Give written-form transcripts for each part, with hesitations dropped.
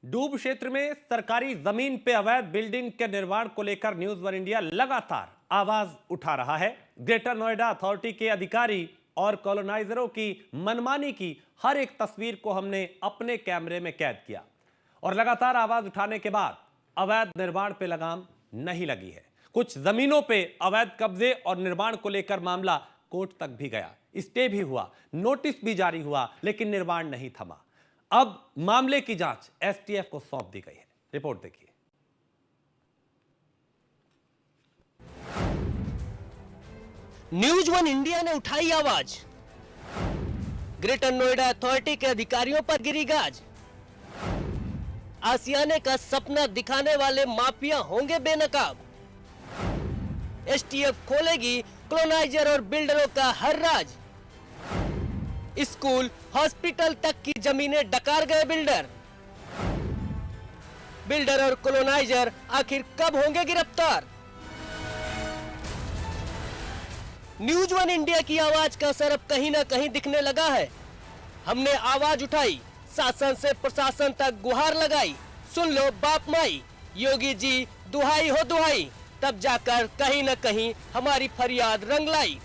डूब क्षेत्र में सरकारी जमीन पे अवैध बिल्डिंग के निर्माण को लेकर न्यूज वन इंडिया लगातार आवाज उठा रहा है। ग्रेटर नोएडा अथॉरिटी के अधिकारी और कॉलोनाइजरों की मनमानी की हर एक तस्वीर को हमने अपने कैमरे में कैद किया और लगातार आवाज उठाने के बाद अवैध निर्माण पे लगाम नहीं लगी है। कुछ जमीनों पे अवैध कब्जे और निर्माण को लेकर मामला कोर्ट तक भी गया, स्टे भी हुआ, नोटिस भी जारी हुआ, लेकिन निर्माण नहीं थमा। अब मामले की जांच एसटीएफ को सौंप दी गई है। रिपोर्ट देखिए। न्यूज वन इंडिया ने उठाई आवाज, ग्रेटर नोएडा अथॉरिटी के अधिकारियों पर गिरी गाज। आसियाने का सपना दिखाने वाले माफिया होंगे बेनकाब। एसटीएफ खोलेगी कॉलोनाइजर और बिल्डरों का हर राज। स्कूल, हॉस्पिटल तक की जमीनें डकार गए बिल्डर और कॉलोनाइजर आखिर कब होंगे गिरफ्तार? न्यूज वन इंडिया की आवाज का असर अब कहीं ना कहीं दिखने लगा है। हमने आवाज उठाई, शासन से प्रशासन तक गुहार लगाई, सुन लो बाप माई, योगी जी दुहाई हो दुहाई, तब जाकर कहीं न कहीं हमारी फरियाद रंग लाई।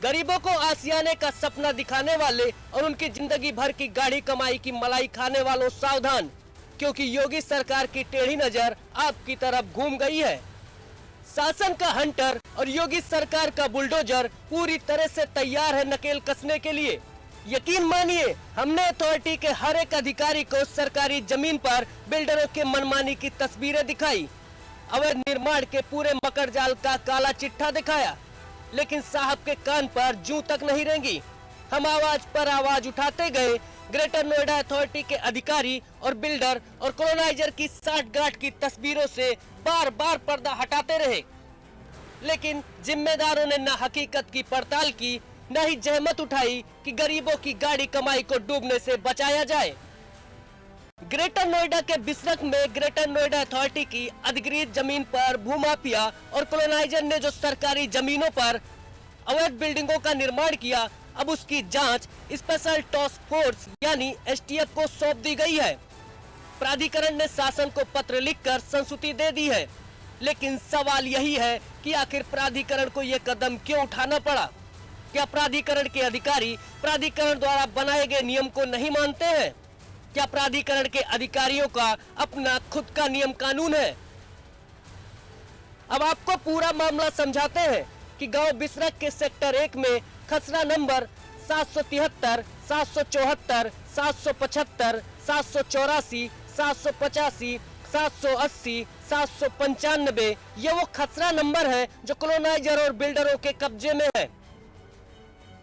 गरीबों को आसियाने का सपना दिखाने वाले और उनकी जिंदगी भर की गाढ़ी कमाई की मलाई खाने वालों सावधान, क्योंकि योगी सरकार की टेढ़ी नजर आपकी तरफ घूम गई है। शासन का हंटर और योगी सरकार का बुलडोजर पूरी तरह से तैयार है नकेल कसने के लिए। यकीन मानिए, हमने अथॉरिटी के हर एक अधिकारी को सरकारी जमीन पर बिल्डरों के मनमानी की तस्वीरें दिखाई, अवैध निर्माण के पूरे मकड़जाल का काला चिट्ठा दिखाया, लेकिन साहब के कान पर जूं तक नहीं रेंगी। हम आवाज पर आवाज उठाते गए, ग्रेटर नोएडा अथॉरिटी के अधिकारी और बिल्डर और कॉलोनाइजर की साठगांठ की तस्वीरों से बार बार पर्दा हटाते रहे, लेकिन जिम्मेदारों ने न हकीकत की पड़ताल की, न ही जहमत उठाई कि गरीबों की गाढ़ी कमाई को डूबने से बचाया जाए। ग्रेटर नोएडा के बिसरख में ग्रेटर नोएडा अथॉरिटी की अधिकृत जमीन पर भूमाफिया और कॉलोनाइजर ने जो सरकारी जमीनों पर अवैध बिल्डिंगों का निर्माण किया, अब उसकी जांच स्पेशल टास्क फोर्स यानी एसटीएफ को सौंप दी गई है। प्राधिकरण ने शासन को पत्र लिखकर संस्तुति दे दी है, लेकिन सवाल यही है कि आखिर प्राधिकरण को यह कदम क्यों उठाना पड़ा? क्या प्राधिकरण के अधिकारी प्राधिकरण द्वारा बनाए गए नियम को नहीं मानते हैं? क्या प्राधिकरण के अधिकारियों का अपना खुद का नियम कानून है? अब आपको पूरा मामला समझाते हैं कि गांव बिसरख के सेक्टर 1 में खसरा नंबर 773, 774, 775, 784, 785, 780, 795 ये वो खसरा नंबर है जो कॉलोनाइजर और बिल्डरों के कब्जे में है।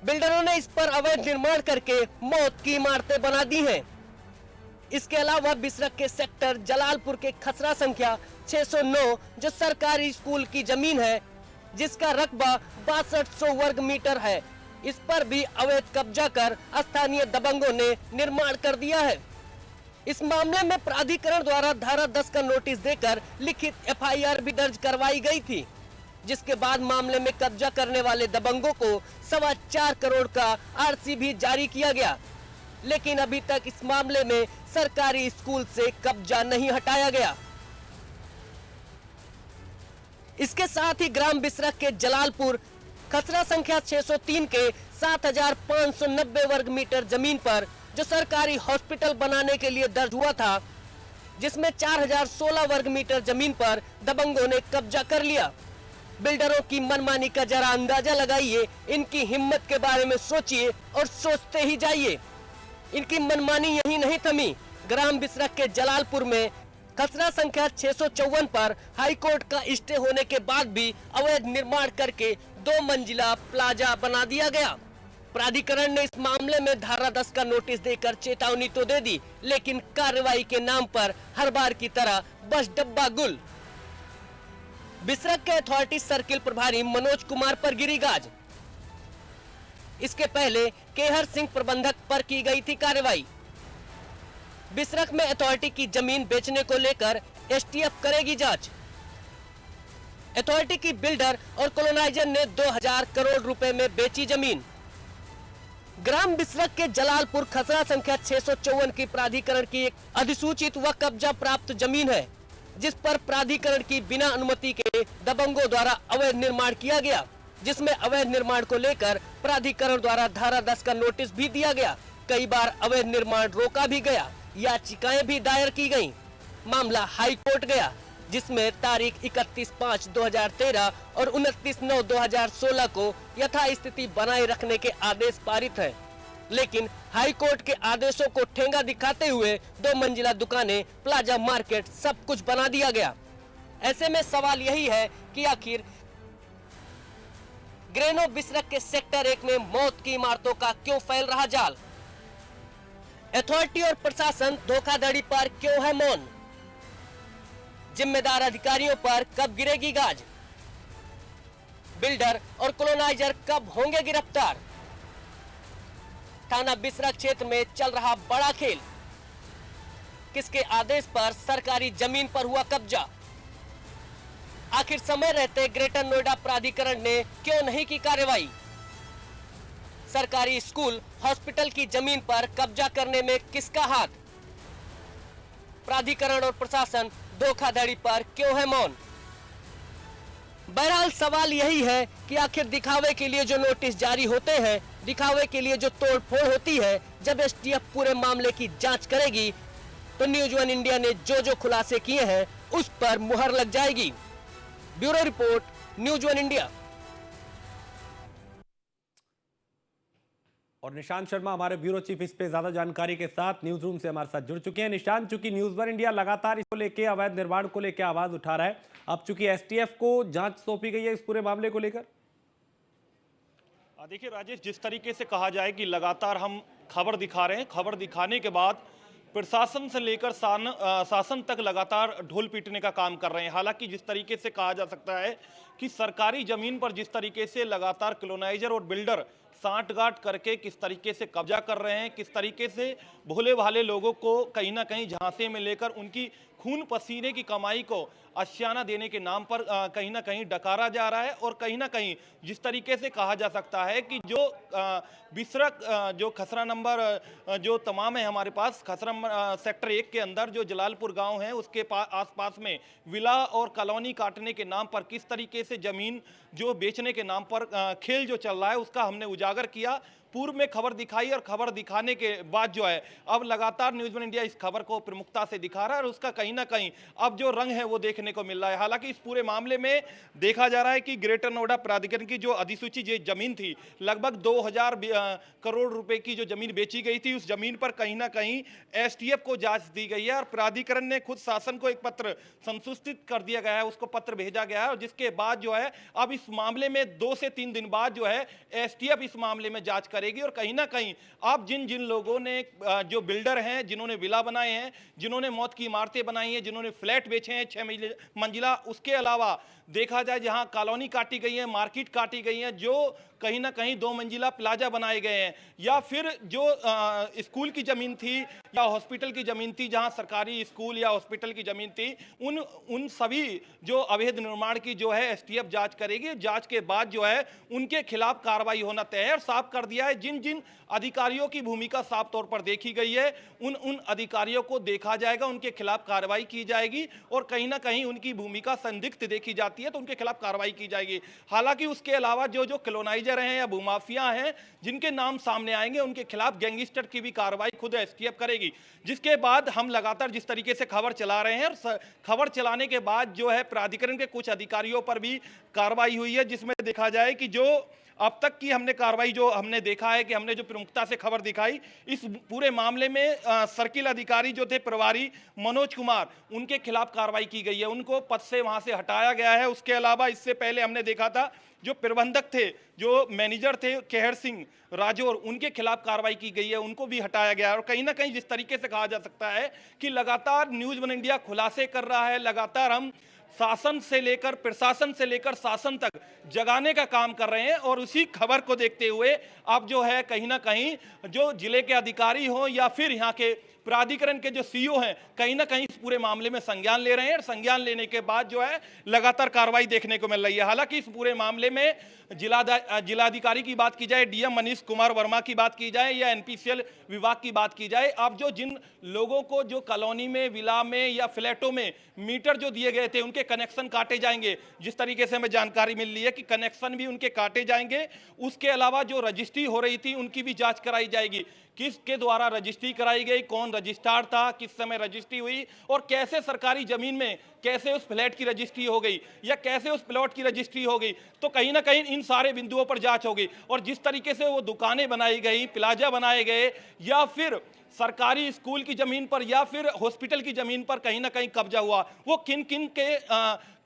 बिल्डरों ने इस पर अवैध निर्माण करके मौत की इमारतें बना दी हैं। इसके अलावा बिसरख के सेक्टर जलालपुर के खसरा संख्या 609 जो सरकारी स्कूल की जमीन है, जिसका रकबा 6200 वर्ग मीटर है, इस पर भी अवैध कब्जा कर स्थानीय दबंगों ने निर्माण कर दिया है। इस मामले में प्राधिकरण द्वारा धारा 10 का नोटिस देकर लिखित एफआईआर भी दर्ज करवाई गई थी, जिसके बाद मामले में कब्जा करने वाले दबंगों को 4.25 करोड़ का आरसी भी जारी किया गया, लेकिन अभी तक इस मामले में सरकारी स्कूल से कब्जा नहीं हटाया गया। इसके साथ ही ग्राम बिसरख के जलालपुर खसरा संख्या 603 के 7590 वर्ग मीटर जमीन पर जो सरकारी हॉस्पिटल बनाने के लिए दर्ज हुआ था, जिसमें 4016 वर्ग मीटर जमीन पर दबंगों ने कब्जा कर लिया। बिल्डरों की मनमानी का जरा अंदाजा लगाइए, इनकी हिम्मत के बारे में सोचिए और सोचते ही जाइए। इनकी मनमानी यही नहीं थमी। ग्राम बिसरख के जलालपुर में खसरा संख्या 654 पर हाईकोर्ट का स्टे होने के बाद भी अवैध निर्माण करके 2 मंजिला प्लाजा बना दिया गया। प्राधिकरण ने इस मामले में धारा 10 का नोटिस देकर चेतावनी तो दे दी, लेकिन कार्रवाई के नाम पर हर बार की तरह बस डब्बा गुल। बिसरख के अथॉरिटी सर्किल प्रभारी मनोज कुमार पर गिरी गाज। इसके पहले केहर सिंह प्रबंधक पर की गई थी कार्रवाई। बिसरख में अथॉरिटी की जमीन बेचने को लेकर एसटीएफ करेगी जांच। अथॉरिटी की बिल्डर और कॉलोनाइजर ने 2000 करोड़ रुपए में बेची जमीन। ग्राम बिसरक के जलालपुर खसरा संख्या 654 की प्राधिकरण की एक अधिसूचित व कब्जा प्राप्त जमीन है, जिस पर प्राधिकरण की बिना अनुमति के दबंगों द्वारा अवैध निर्माण किया गया, जिसमें अवैध निर्माण को लेकर प्राधिकरण द्वारा धारा 10 का नोटिस भी दिया गया। कई बार अवैध निर्माण रोका भी गया, याचिकाएं भी दायर की गईं। मामला हाई कोर्ट गया, जिसमें तारीख 31/5/2013 और 29/9/2016 को यथास्थिति बनाए रखने के आदेश पारित हैं। लेकिन हाई कोर्ट के आदेशों को ठेंगा दिखाते हुए 2 मंजिला दुकानें, प्लाजा मार्केट सब कुछ बना दिया गया। ऐसे में सवाल यही है कि आखिर ग्रेनो बिसरक के सेक्टर 1 में मौत की इमारतों का क्यों फैल रहा जाल? अथॉरिटी और प्रशासन धोखाधड़ी पर क्यों है मौन? जिम्मेदार अधिकारियों पर कब गिरेगी गाज? बिल्डर और कॉलोनाइजर कब होंगे गिरफ्तार? थाना बिसरक क्षेत्र में चल रहा बड़ा खेल, किसके आदेश पर सरकारी जमीन पर हुआ कब्जा? आखिर समय रहते ग्रेटर नोएडा प्राधिकरण ने क्यों नहीं की कार्रवाई? सरकारी स्कूल, हॉस्पिटल की जमीन पर कब्जा करने में किसका हाथ? प्राधिकरण और प्रशासन धोखाधड़ी पर क्यों है मौन? बहरहाल सवाल यही है कि आखिर दिखावे के लिए जो नोटिस जारी होते हैं, दिखावे के लिए जो तोड़फोड़ होती है, जब एसटीएफ पूरे मामले की जांच करेगी तो न्यूज वन इंडिया ने जो खुलासे किए हैं उस पर मुहर लग जाएगी। Bureau report, news one India. और निशांत शर्मा हमारे ब्यूरो चीफ इस पे ज्यादा जानकारी के साथ न्यूज रूम से हमारे साथ जुड़ चुके हैं। निशांत, चूंकि न्यूज वन इंडिया लगातार इसको लेके अवैध निर्माण को लेकर आवाज उठा रहा है, अब चूंकि एसटीएफ को जांच सौंपी गई है इस पूरे मामले को लेकर। देखिए राजेश, जिस तरीके से कहा जाए कि लगातार हम खबर दिखा रहे हैं, खबर दिखाने के बाद प्रशासन से लेकर शासन तक लगातार ढोल पीटने का काम कर रहे हैं। हालांकि जिस तरीके से कहा जा सकता है कि सरकारी जमीन पर जिस तरीके से लगातार कॉलोनाइजर और बिल्डर सांठगांठ करके किस तरीके से कब्जा कर रहे हैं, किस तरीके से भोले भाले लोगों को कहीं ना कहीं झांसे में लेकर उनकी खून पसीने की कमाई को आशियाना देने के नाम पर कहीं ना कहीं डकारा जा रहा है। और कहीं ना कहीं जिस तरीके से कहा जा सकता है कि जो बिसरक जो खसरा नंबर जो तमाम है हमारे पास, खसरा सेक्टर 1 के अंदर जो जलालपुर गांव है उसके आसपास में विला और कॉलोनी काटने के नाम पर किस तरीके से जमीन जो बेचने के नाम पर खेल जो चल रहा है उसका हमने उजागर किया, पूर्व में खबर दिखाई और खबर दिखाने के बाद जो है अब लगातार न्यूज वन इंडिया इस खबर को प्रमुखता से दिखा रहा है और उसका कहीं ना कहीं अब जो रंग है वो देखने को मिल रहा है। हालांकि इस पूरे मामले में देखा जा रहा है कि ग्रेटर नोएडा प्राधिकरण की जो अधिसूचित जो जमीन थी, लगभग 2000 करोड़ रुपए की जो जमीन बेची गई थी, उस जमीन पर कहीं ना कहीं एसटीएफ को जांच दी गई है और प्राधिकरण ने खुद शासन को एक पत्र संसूचित कर दिया गया है, उसको पत्र भेजा गया है और जिसके बाद जो है अब इस मामले में 2 से 3 दिन बाद जो है एसटीएफ इस मामले में जांच करेगी। और कहीं ना कहीं अब जिन लोगों ने जो बिल्डर हैं, जिन्होंने विला बनाए हैं, जिन्होंने मौत की इमारतें बनाई हैं, जिन्होंने फ्लैट बेचे हैं 6 मंजिला, उसके अलावा देखा जाए जहां कॉलोनी काटी गई है, मार्केट काटी गई है, जो कहीं ना कहीं 2 मंजिला प्लाजा बनाए गए हैं, या फिर जो स्कूल की जमीन थी या हॉस्पिटल की जमीन थी, जहां सरकारी स्कूल या हॉस्पिटल की जमीन थी, उन सभी जो अवैध निर्माण की जो है एसटीएफ जांच करेगी। जांच के बाद जो है उनके खिलाफ कार्रवाई होना तय है और साफ कर दिया है जिन जिन अधिकारियों की भूमिका साफ तौर पर देखी गई है उन अधिकारियों को देखा जाएगा, उनके खिलाफ कार्रवाई की जाएगी और कहीं ना कहीं उनकी भूमिका संदिग्ध देखी जाती है तो उनके खिलाफ कार्रवाई की जाएगी। हालांकि उसके अलावा जो कॉलोनाइजर हैं या भूमाफिया हैं जिनके नाम सामने आएंगे उनके खिलाफ गैंगस्टर की भी कार्रवाई खुद एसटीएफ करेगी। जिसके बाद हम लगातार जिस तरीके से खबर चला रहे हैं और खबर चलाने के बाद जो है प्राधिकरण के कुछ अधिकारियों पर भी कार्रवाई हुई है, जिसमें देखा जाए कि जो अब तक की हमने कार्रवाई जो हमने देखा है कि हमने जो प्रमुखता से खबर दिखाई इस पूरे मामले में सर्किल अधिकारी जो थे प्रभारी मनोज कुमार, उनके खिलाफ कार्रवाई की गई है, उनको पद से वहां से हटाया गया है। उसके अलावा इससे पहले हमने देखा था जो प्रबंधक थे, जो मैनेजर थे केहर सिंह राजौर, उनके खिलाफ कार्रवाई की गई है, उनको भी हटाया गया है। और कहीं ना कहीं जिस तरीके से कहा जा सकता है कि लगातार न्यूज वन इंडिया खुलासे कर रहा है, लगातार हम शासन से लेकर प्रशासन से लेकर शासन तक जगाने का काम कर रहे हैं और उसी खबर को देखते हुए अब जो है कहीं ना कहीं जो जिले के अधिकारी हो या फिर यहाँ के प्राधिकरण के जो सीईओ हैं कहीं ना कहीं इस पूरे मामले में संज्ञान ले रहे हैं और संज्ञान लेने के बाद जो है लगातार कार्रवाई देखने को मिल रही है। हालांकि इस पूरे मामले में जिलाधिकारी की बात की जाए, डीएम मनीष कुमार वर्मा की बात की जाए या एनपीसीएल विभाग की बात की जाए, अब जो जिन लोगों को जो कॉलोनी में, विला में या फ्लैटों में मीटर जो दिए गए थे उनके कनेक्शन काटे जाएंगे, जिस तरीके से हमें जानकारी मिल रही है कि कनेक्शन भी उनके काटे जाएंगे। उसके अलावा जो रजिस्ट्री हो रही थी उनकी भी जांच कराई जाएगी, किसके द्वारा रजिस्ट्री कराई गई, कौन रजिस्ट्रार था, किस समय रजिस्ट्री हुई और कैसे सरकारी जमीन में कैसे उस फ्लैट की रजिस्ट्री हो गई या कैसे उस प्लॉट की रजिस्ट्री हो गई। तो कहीं ना कहीं इन सारे बिंदुओं पर जांच होगी और जिस तरीके से वो दुकानें बनाई गई, प्लाजा बनाए गए या फिर सरकारी स्कूल की जमीन पर या फिर हॉस्पिटल की जमीन पर कहीं ना कहीं कब्जा हुआ, वो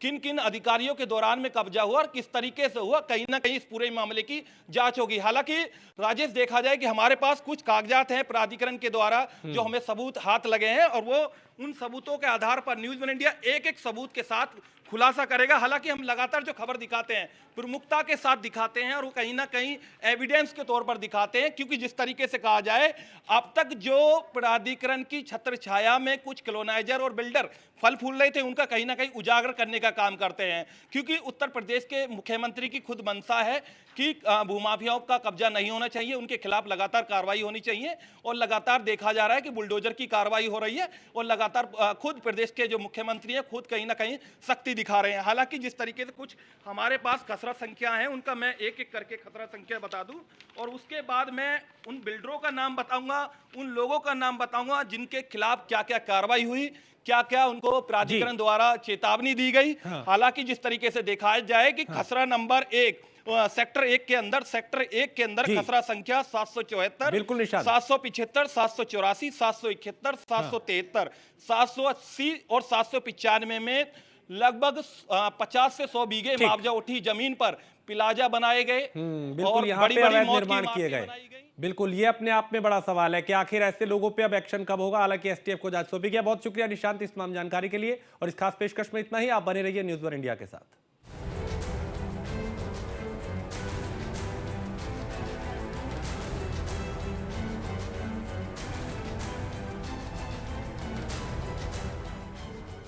किन किन अधिकारियों के दौरान में कब्जा हुआ और किस तरीके से हुआ, कहीं ना कहीं इस पूरे मामले की जांच होगी। हालांकि राजेश, देखा जाए कि हमारे पास कुछ कागजात हैं प्राधिकरण के द्वारा जो हमें सबूत हाथ लगे हैं और वो उन सबूतों के आधार पर न्यूज़ वन इंडिया एक एक सबूत के साथ खुलासा करेगा। हालांकि हम लगातार जो खबर दिखाते हैं प्रमुखता के साथ दिखाते हैं और वो कहीं ना कहीं एविडेंस के तौर पर दिखाते हैं, क्योंकि जिस तरीके से कहा जाए अब तक जो प्राधिकरण की छत्र छाया में कुछ कॉलोनाइजर और बिल्डर फल फूल रहे थे उनका कहीं ना कहीं उजागर करने का काम करते हैं, क्योंकि उत्तर प्रदेश के मुख्यमंत्री की खुद मंशा है कि भूमाफियाओं का कब्जा नहीं होना चाहिए, उनके खिलाफ लगातार कार्रवाई होनी चाहिए और लगातार देखा जा रहा है कि बुलडोजर की कार्रवाई हो रही है और लगातार खुद प्रदेश के जो मुख्यमंत्री हैं खुद कहीं ना कहीं सख्ती दिखा रहे हैं। हालांकि जिस तरीके से कुछ हमारे पास खसरा संख्या है उनका मैं एक एक करके खसरा संख्या बता दूं और उसके बाद मैं उन बिल्डरों का नाम बताऊंगा, उन लोगों का नाम बताऊंगा जिनके खिलाफ क्या क्या कार्रवाई हुई, क्या क्या उनको प्राधिकरण द्वारा चेतावनी दी गई। हालांकि जिस तरीके से देखा जाए कि खसरा नंबर 1 सेक्टर 1 के अंदर खसरा संख्या 774, बिल्कुल निशान, 775, 784, 771, 773, 780 और 795 में लगभग 50 से 100 बीघे मुआवजा उठी जमीन पर प्लाजा बनाए गए बिल्कुल, यहाँ पे अवैध निर्माण किए गए। बिल्कुल, ये अपने आप में बड़ा सवाल है कि आखिर ऐसे लोगों पे अब एक्शन कब होगा। हालांकि एसटीएफ को जांच सौंपी गई। बहुत शुक्रिया निशांत इस तमाम जानकारी के लिए और इस खास पेशकश में इतना ही। आप बने रहिए न्यूज़ वन इंडिया के साथ।